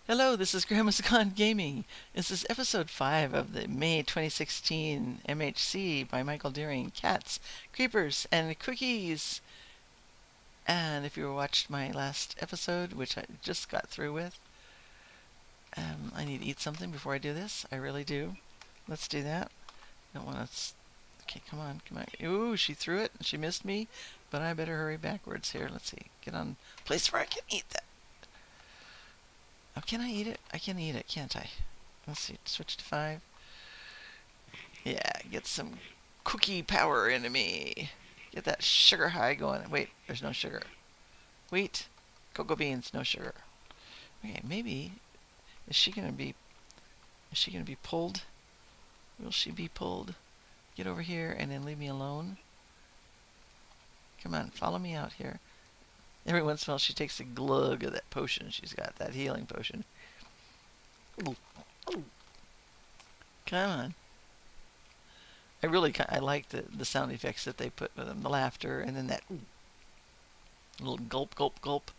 Hello, this is Grandma's Gone Gaming. This is episode 5 of the May 2016 MHC by Michael Deering. Cats, creepers, and cookies. And if you watched my last episode, which I just got through with, I need to eat something before I do this. I really do. Let's do that. Don't want to. Okay, come on, come on. Ooh, she threw it and she missed me, but I better hurry backwards here. Let's see. Get on a place where I can eat that. Oh, can I eat it? I can eat it, can't I? Let's see. Switch to 5. Yeah, get some cookie power into me. Get that sugar high going. Wait, there's no sugar. Wheat, cocoa beans, no sugar. Okay, maybe is she gonna be pulled? Will she be pulled? Get over here and then leave me alone. Come on, follow me out here. Every once in a while she takes a glug of that potion she's got, that healing potion. Ooh. Ooh. Come on. I like the sound effects that they put with them. The laughter and then that little gulp, gulp, gulp.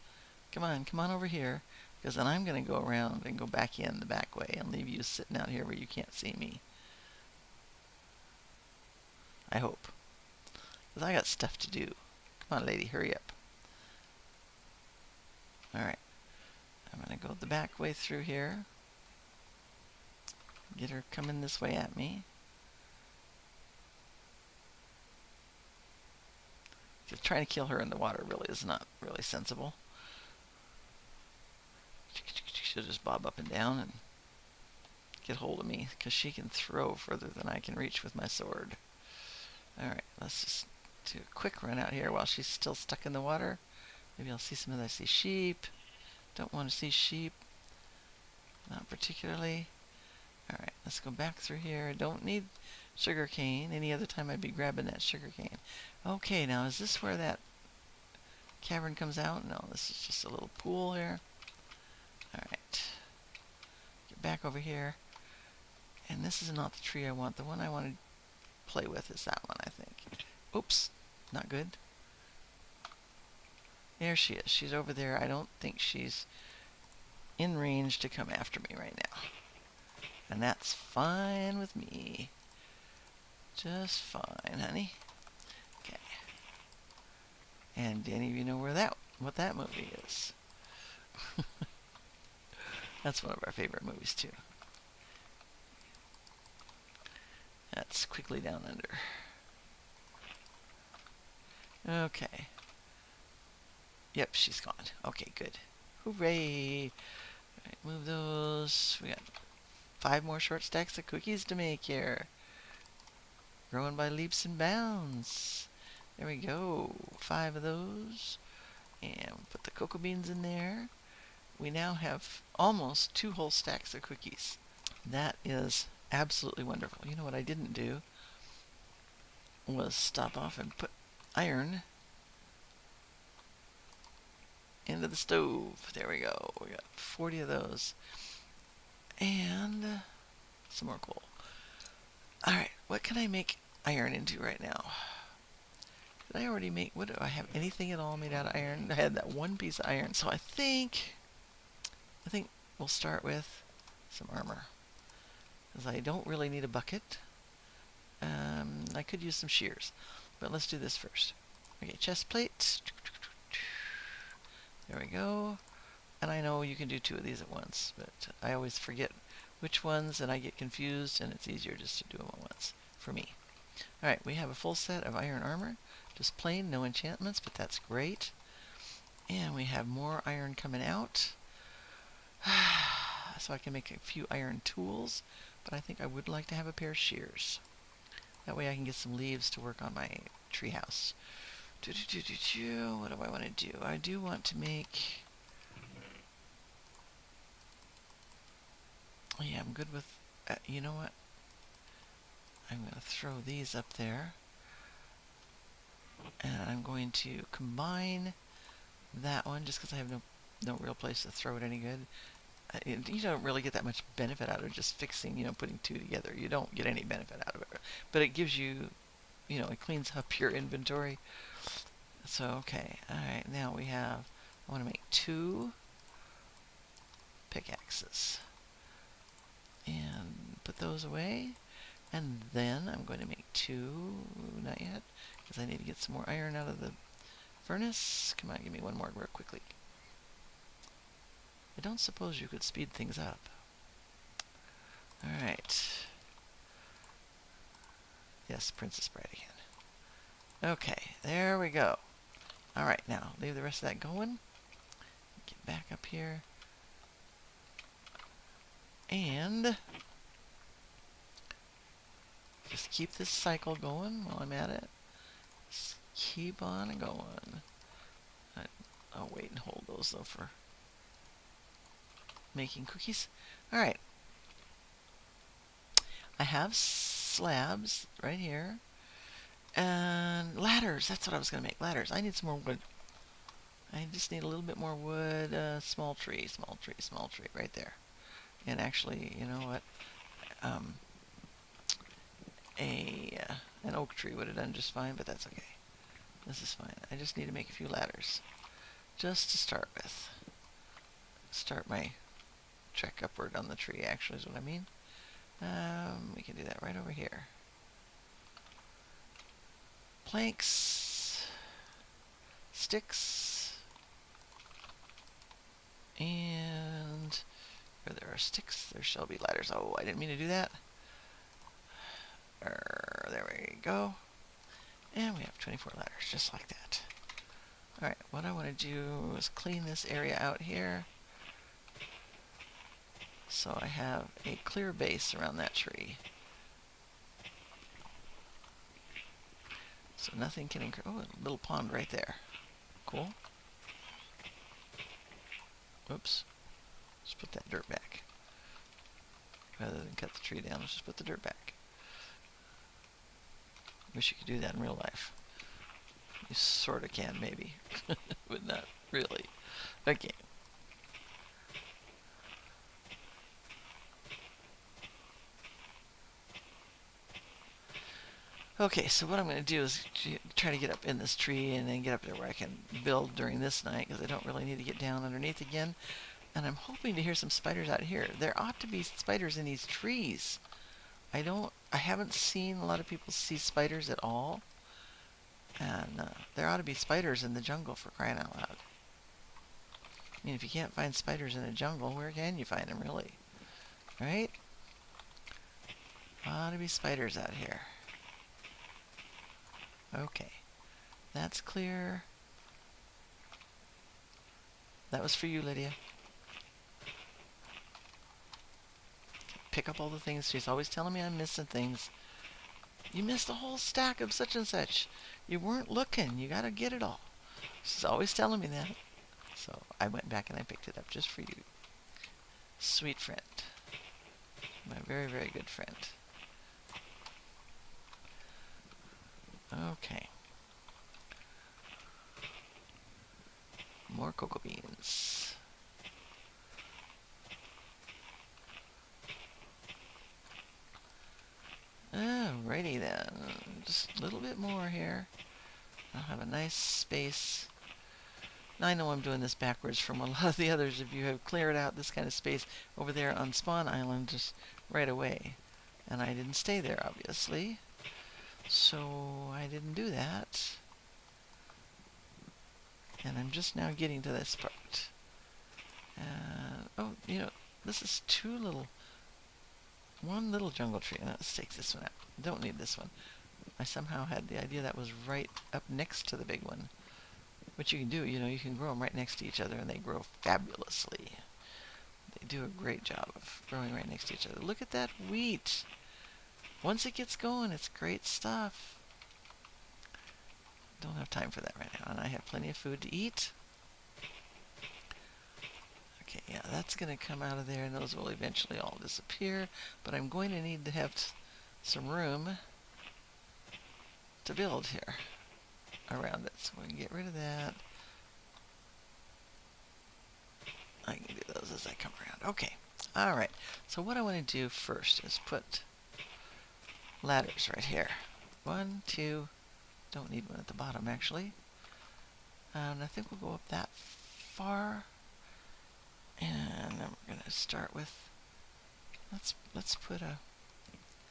Come on over here. Because then I'm going to go around and go back in the back way and leave you sitting out here where you can't see me. I hope. Because I got stuff to do. Come on, lady, hurry up. Alright. I'm going to go the back way through here. Get her coming this way at me. Just trying to kill her in the water really is not really sensible. She'll just bob up and down and get hold of me because she can throw further than I can reach with my sword. Alright, let's just do a quick run out here while she's still stuck in the water. Maybe I'll see some of that. I see sheep. Don't want to see sheep. Not particularly. Alright, let's go back through here. Don't need sugar cane. Any other time I'd be grabbing that sugar cane. Okay, now is this where that cavern comes out? No, this is just a little pool here. Alright. Get back over here. And this is not the tree I want. The one I want to play with is that one, I think. Oops. Not good. There she is. She's over there. I don't think she's in range to come after me right now. And that's fine with me. Just fine, honey. Okay. And any of you know what that movie is? That's one of our favorite movies too. That's Quickly Down Under. Okay. Yep, she's gone. Okay, good. Hooray! Alright, move those. We got 5 more short stacks of cookies to make here. Growing by leaps and bounds. There we go. 5 of those. And we'll put the cocoa beans in there. We now have almost 2 whole stacks of cookies. That is absolutely wonderful. You know what I didn't do was stop off and put iron into the stove. There we go. We got 40 of those. And some more coal. Alright, what can I make iron into right now? Did I already make... What do I have? Anything at all made out of iron? I had that one piece of iron. So I think we'll start with some armor. Because I don't really need a bucket. I could use some shears. But let's do this first. Okay, chest plate. There we go. And I know you can do 2 of these at once, but I always forget which ones and I get confused, and it's easier just to do them at once for me. Alright, we have a full set of iron armor. Just plain, no enchantments, but that's great. And we have more iron coming out. So I can make a few iron tools, but I think I would like to have a pair of shears. That way I can get some leaves to work on my treehouse. What do I want to do? I do want to make... Oh yeah, I'm good with... you know what? I'm going to throw these up there. And I'm going to combine that one just because I have no real place to throw it any good. You don't really get that much benefit out of just fixing, putting 2 together. You don't get any benefit out of it. But it gives you, it cleans up your inventory. So, okay. Alright, now we have, I want to make 2 pickaxes. And put those away. And then I'm going to make 2, not yet, because I need to get some more iron out of the furnace. Come on, give me one more real quickly. I don't suppose you could speed things up. Alright. Yes, Princess Bride again. Okay, there we go. Alright, now leave the rest of that going. Get back up here. And just keep this cycle going while I'm at it. Just keep on going. I'll wait and hold those though for making cookies. Alright. I have slabs right here. And ladders. That's what I was going to make. Ladders. I need some more wood. I just need a little bit more wood. Small tree, small tree, small tree. Right there. And actually, you know what? An oak tree would have done just fine, but that's okay. This is fine. I just need to make a few ladders. Just to start with. Start my trek upward on the tree, actually, is what I mean. We can do that right over here. Planks. Sticks. And where there are sticks, there shall be ladders. Oh, I didn't mean to do that. There we go. And we have 24 ladders, just like that. Alright, what I want to do is clean this area out here. So I have a clear base around that tree. So nothing can increase. Oh, a little pond right there. Cool. Oops. Let's put that dirt back. Rather than cut the tree down, let's just put the dirt back. Wish you could do that in real life. You sort of can, maybe. But not really. Okay. Okay, so what I'm going to do is try to get up in this tree and then get up there where I can build during this night, because I don't really need to get down underneath again. And I'm hoping to hear some spiders out here. There ought to be spiders in these trees. I haven't seen a lot of people see spiders at all. And there ought to be spiders in the jungle, for crying out loud. I mean, if you can't find spiders in a jungle, where can you find them, really? Right? Ought to be spiders out here. Okay. That's clear. That was for you, Lydia. Pick up all the things. She's always telling me I'm missing things. You missed a whole stack of such and such. You weren't looking. You gotta get it all. She's always telling me that. So I went back and I picked it up just for you. Sweet friend. My very, very good friend. Okay. More cocoa beans. Alrighty then. Just a little bit more here. I'll have a nice space. Now I know I'm doing this backwards from a lot of the others. If you have cleared out this kind of space over there on Spawn Island just right away. And I didn't stay there, obviously. So I didn't do that. And I'm just now getting to this part. Oh, you know, this is one little jungle tree. Let's take this one out. Don't need this one. I somehow had the idea that was right up next to the big one. What you can do, you know, you can grow them right next to each other and they grow fabulously. They do a great job of growing right next to each other. Look at that wheat. Once it gets going, it's great stuff. Don't have time for that right now, and I have plenty of food to eat. Okay, yeah, that's going to come out of there, and those will eventually all disappear. But I'm going to need to have some room to build here around it. So we can get rid of that. I can do those as I come around. Okay, all right. So what I want to do first is put ladders right here. 1, 2. Don't need one at the bottom, actually. And I think we'll go up that far. And I'm going to start with, let's put a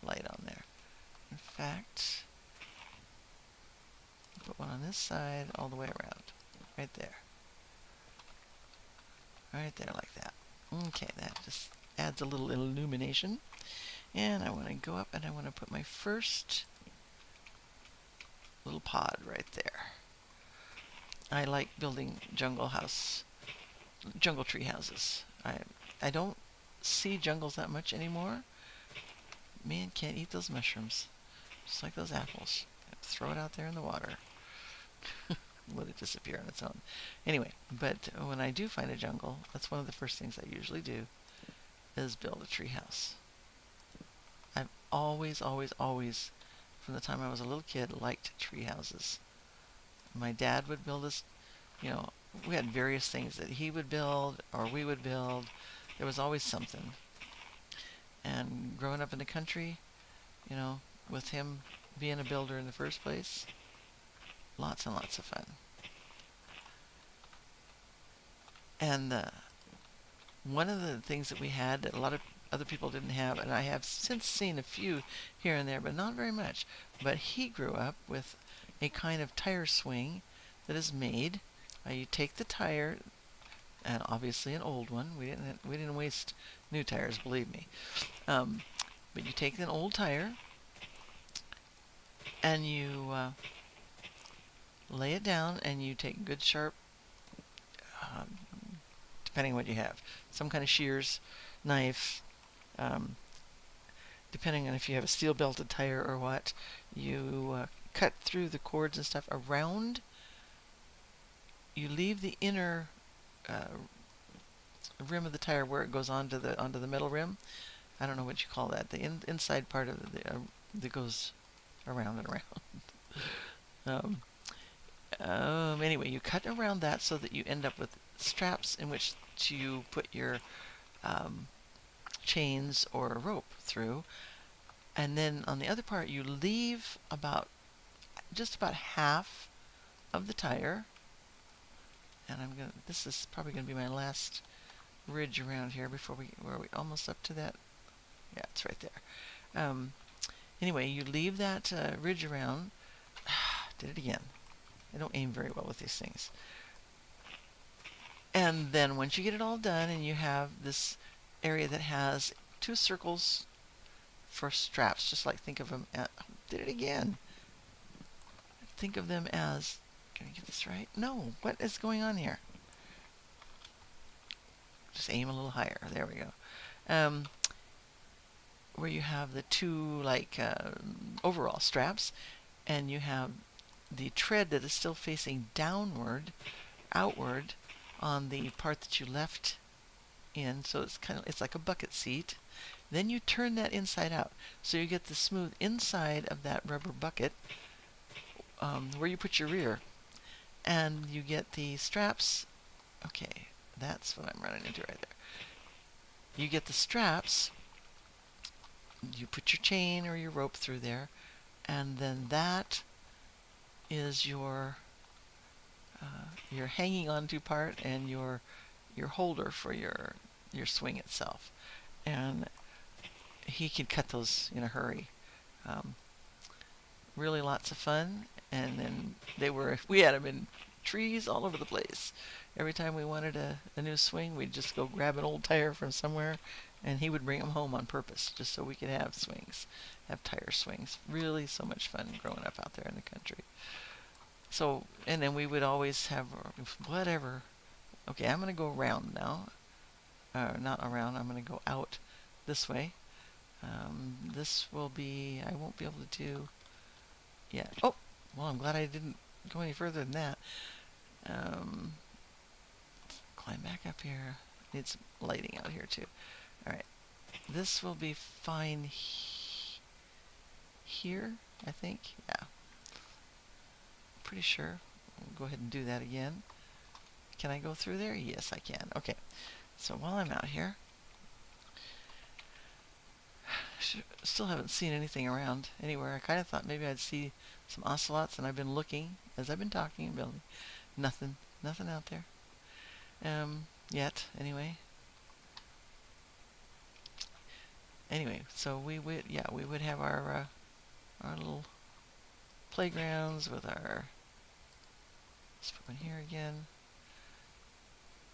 light on there. In fact, put one on this side all the way around. Right there. Right there like that. Okay, that just adds a little illumination. And I want to go up and I want to put my first little pod right there. I like building jungle tree houses. I don't see jungles that much anymore. Man, can't eat those mushrooms. Just like those apples. Throw it out there in the water. Let it disappear on its own. Anyway, but when I do find a jungle, that's one of the first things I usually do, is build a tree house. I've always, always, always, from the time I was a little kid, liked tree houses. My dad would build us, we had various things that he would build or we would build. There was always something. And growing up in the country, with him being a builder in the first place, lots and lots of fun. And one of the things that we had that a lot of other people didn't have, and I have since seen a few here and there, but not very much, but he grew up with a kind of tire swing that is made. You take the tire, and obviously an old one. We didn't waste new tires, believe me. But you take an old tire, and you lay it down, and you take good sharp, depending on what you have, some kind of shears, knife, depending on if you have a steel belted tire or what, you cut through the cords and stuff around. You leave the inner rim of the tire where it goes onto the metal rim. I don't know what you call that. The inside part of that goes around and around. Anyway, you cut around that so that you end up with straps in which to put your chains or rope through. And then on the other part, you leave just about half of the tire. And this is probably gonna be my last ridge around here before we're almost up to that. Yeah, it's right there. Anyway, you leave that ridge around. Did it again. I don't aim very well with these things. And then once you get it all done and you have this area that has 2 circles for straps, just like think of them did it again. Think of them as, can I get this right? No, what is going on here? Just aim a little higher. There we go. Where you have the 2 overall straps, and you have the tread that is still facing outward on the part that you left in, so it's like a bucket seat. Then you turn that inside out, so you get the smooth inside of that rubber bucket where you put your rear, and you get the straps. Okay, that's what I'm running into right there. You get the straps. You put your chain or your rope through there, and then that is your hanging onto part and your holder for your swing itself. And he could cut those in a hurry. Really lots of fun. And then we had them in trees all over the place. Every time we wanted a new swing, we'd just go grab an old tire from somewhere, and he would bring them home on purpose just so we could have tire swings. Really so much fun growing up out there in the country. So, and then we would always have whatever. Okay, I'm going to go around now. Not around, I'm going to go out this way. This will be, I won't be able to do, yeah. Oh, well, I'm glad I didn't go any further than that. Climb back up here. Need some lighting out here too. Alright, this will be fine here, I think. Yeah. Pretty sure. I'll go ahead and do that again. Can I go through there? Yes, I can. Okay. So while I'm out here, still haven't seen anything around anywhere. I kind of thought maybe I'd see some ocelots, and I've been looking as I've been talking and building. Nothing out there. Yet, anyway. anyway, so we would have our little playgrounds with let's put one here again,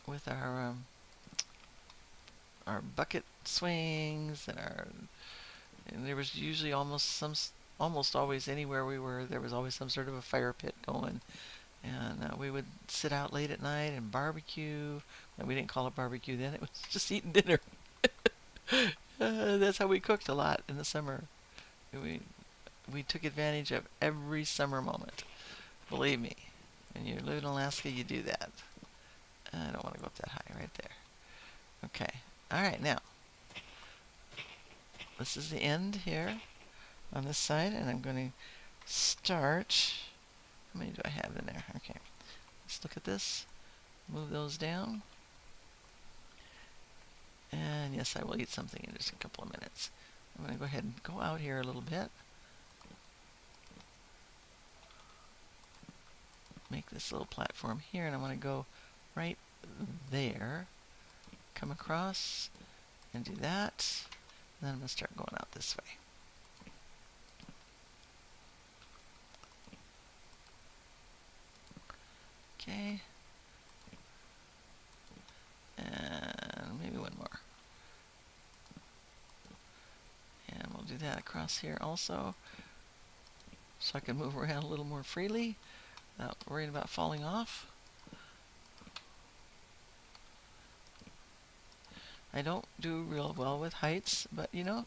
with our bucket swings and there was usually almost always anywhere we were, there was always some sort of a fire pit going. And we would sit out late at night and barbecue. And we didn't call it barbecue then, it was just eating dinner. That's how we cooked a lot in the summer. We took advantage of every summer moment. Believe me, when you live in Alaska, you do that. I don't want to go up that high right there. Okay. All right, now. This is the end here on this side, and I'm going to start. How many do I have in there? Okay. Let's look at this. Move those down. And yes, I will eat something in just a couple of minutes. I'm going to go ahead and go out here a little bit. Make this little platform here, and I want to go right there. Come across and do that. And then I'm going to start going out this way. Okay. And maybe one more. And we'll do that across here also, so I can move around a little more freely without worrying about falling off. I don't do real well with heights, but you know,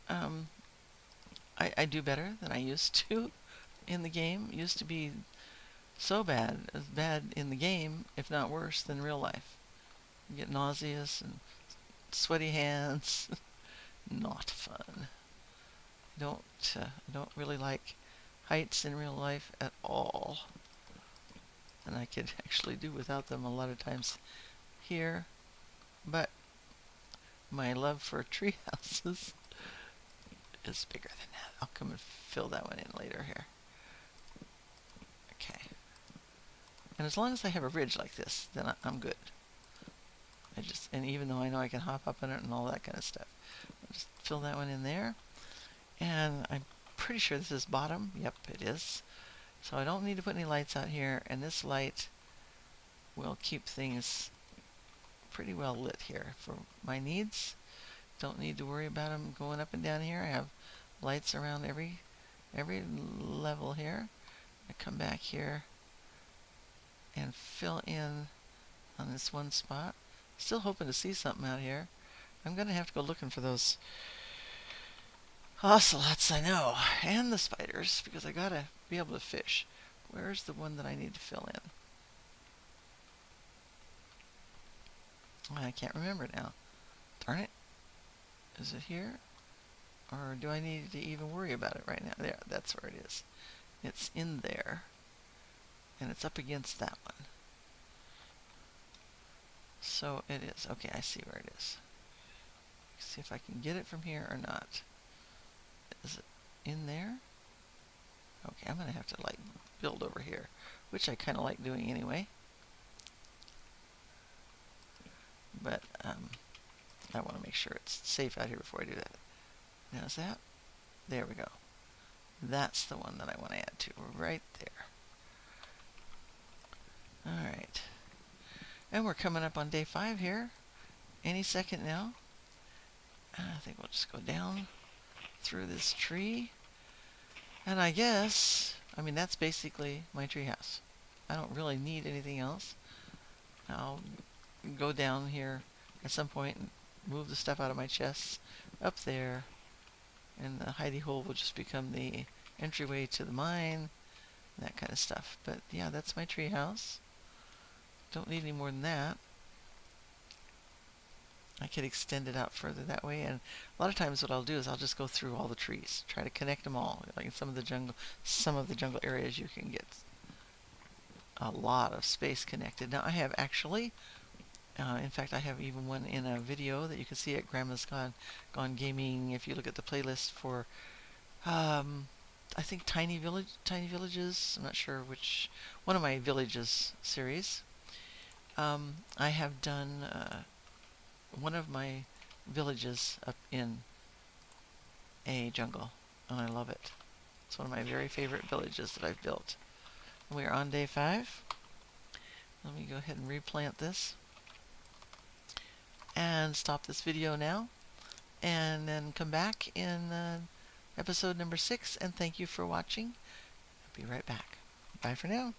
I do better than I used to in the game. It used to be so bad, as bad in the game, if not worse, than real life. You get nauseous and sweaty hands. Not fun. I don't really like heights in real life at all. And I could actually do without them a lot of times here. But my love for tree houses is bigger than that. I'll come and fill that one in later here. Okay. And as long as I have a ridge like this, then I'm good. And even though I know I can hop up on it and all that kind of stuff, I'll just fill that one in there. And I'm pretty sure this is bottom. Yep, it is. So I don't need to put any lights out here, and this light will keep things pretty well lit here for my needs. Don't need to worry about them going up and down here. I have lights around every level here. I come back here and fill in on this one spot. Still hoping to see something out here. I'm going to have to go looking for those ocelots, I know, and the spiders, because I gotta be able to fish. Where's the one that I need to fill in? I can't remember now. Darn it. Is it here? Or do I need to even worry about it right now? There, that's where it is. It's in there. And it's up against that one. So it is. Okay, I see where it is. See if I can get it from here or not. Is it in there? Okay, I'm going to have to like build over here, which I kind of like doing anyway. But I want to make sure it's safe out here before I do that. Now is that? There we go. That's the one that I want to add to, right there. Alright. And we're coming up on day 5 here. Any second now. I think we'll just go down through this tree. And I guess, I mean, that's basically my treehouse. I don't really need anything else. I'll go down here at some point and move the stuff out of my chests up there. And the hidey hole will just become the entryway to the mine. That kind of stuff. But yeah, that's my treehouse. Don't need any more than that. I could extend it out further that way, and a lot of times what I'll do is I'll just go through all the trees, try to connect them all. Like in some of the jungle areas, you can get a lot of space connected. Now I have actually, in fact, I have even one in a video that you can see at Grandma's Gone Gaming. If you look at the playlist for, I think Tiny Villages. I'm not sure which one of my villages series. I have done one of my villages up in a jungle, and I love it. It's one of my very favorite villages that I've built. And we are on day 5. Let me go ahead and replant this and stop this video now, and then come back in episode number 6, and thank you for watching. I'll be right back. Bye for now.